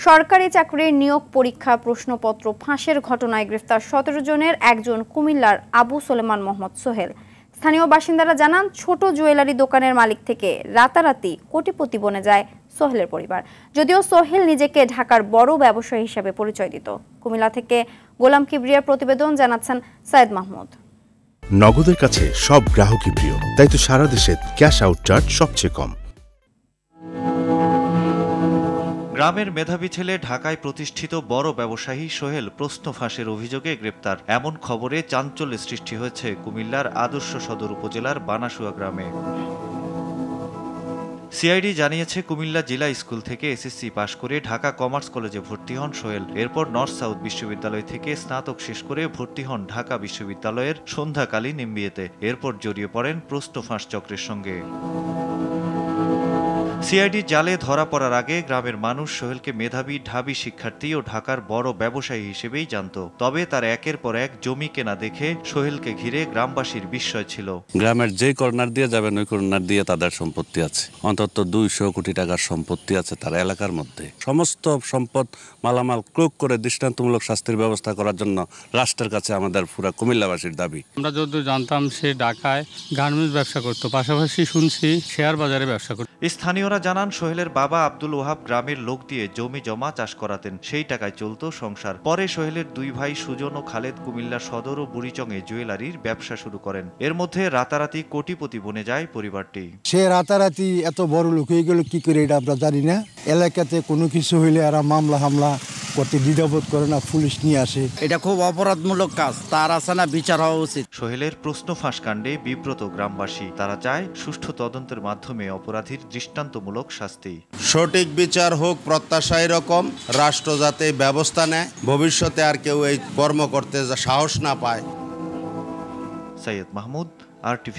সরকারি চাকরির নিয়োগ পরীক্ষা প্রশ্নপত্র ফাঁসের ঘটনায় গ্রেফতার ১৭ জনের একজন কুমিল্লার আবু সোলেমান মোহাম্মদ সোহেল। স্থানীয় বাসিন্দারা জানান, ছোট জুয়েলারি দোকানের মালিক থেকে রাতারাতি কোটিপতি বনে যায় সোহেলের পরিবার। যদিও সোহেল নিজেকে ঢাকার বড় ব্যবসায়ী হিসেবে পরিচয় দিত। কুমিল্লা থেকে গোলাম কিবরিয়ার প্রতিবেদন, জানাচ্ছেন সাইদ মাহমুদ। নগদের কাছে সব গ্রাহকই প্রিয়, তাই তো সারা দেশে ক্যাশ আউট চার্জ সবচেয়ে কম। গ্রামের মেধাবী ছেলে ঢাকায় প্রতিষ্ঠিত বড় ব্যবসায়ী সোহেল প্রশ্ন ফাঁসের অভিযোগে গ্রেপ্তার। এমন খবরে চাঞ্চল্যের সৃষ্টি হয়েছে কুমিল্লার আদর্শ সদর উপজেলার বানাসুয়া গ্রামে। সিআইডি জানিয়েছে, কুমিল্লা জিলা স্কুল থেকে এসএসসি পাশ করে ঢাকা কমার্স কলেজে ভর্তি হন সোহেল। এরপর নর্থ সাউথ বিশ্ববিদ্যালয় থেকে স্নাতক শেষ করে ভর্তি হন ঢাকা বিশ্ববিদ্যালয়ের সন্ধ্যাকালীন এমবিএতে। এরপর জড়িয়ে পড়েন প্রশ্ন ফাঁস চক্রের সঙ্গে। সিআইডি জালে ধরা পড়ার আগে গ্রামের মানুষ সোহেলকে মেধাবী ঢাবি শিক্ষার্থী ও ঢাকার বড় ব্যবসায়ী হিসেবেই জানত। তবে তার একের পর এক জমি কেনা দেখে সোহেলকে ঘিরে গ্রামবাসীর বিস্ময় ছিল। গ্রামের যে কর্নার দিয়ে যাবেন ওই কর্নার দিয়ে তাদের সম্পত্তি আছে, অন্তত ২০০ কোটি টাকার সম্পত্তি আছে তার এলাকার মধ্যে। সমস্ত সম্পদ মালামাল ক্রোক করে দৃষ্টান্তমূলক শাস্তির ব্যবস্থা করার জন্য রাষ্ট্রের কাছে আমাদের পুরা কুমিল্লাবাসীর দাবি। আমরা যত জানতাম সে ঢাকায় গার্মেন্টস ব্যবসা করতো, পাশাপাশি শুনছি শেয়ার বাজারে ব্যবসা করতো। স্থানীয়রা জানান, সোহেলের বাবা আব্দুল ওহাব গ্রামের লোক দিয়ে জমি জমা চাষ করাতেন, সেই টাকায় চলত সংসার। পরে সোহেলের দুই ভাই সুজন ও খালেদ কুমিল্লা সদর ও বুড়িচংয়ে জুয়েলারির ব্যবসা শুরু করেন। এর মধ্যে রাতারাতি কোটিপতি বনে যায় পরিবারটি। সে রাতারাতি এত বড় লোক হয়ে গেল কি করে এটা আমরা জানি না। এলাকাতে কোনো কিছু হইলে আর মামলা হামলা করতে দ্বিধাবোধ করে না, পুলিশ নিয়ে আসে। এটা খুব অপরাধমূলক কাজ, তার আছে না বিচার হওয়া উচিত। সোহেলের প্রশ্ন ফাঁস কাণ্ডে বিব্রত গ্রামবাসী। তারা চায় সুষ্ঠু তদন্তের মাধ্যমে অপরাধীর দৃষ্টান্তমূলক শাস্তি। সঠিক বিচার হোক, প্রত্যাশা এরকম রাষ্ট্র যাতে ব্যবস্থা নেয়, ভবিষ্যতে আর কেউ এই কর্ম করতে সাহস না পায়। সৈয়দ মাহমুদ, RTV।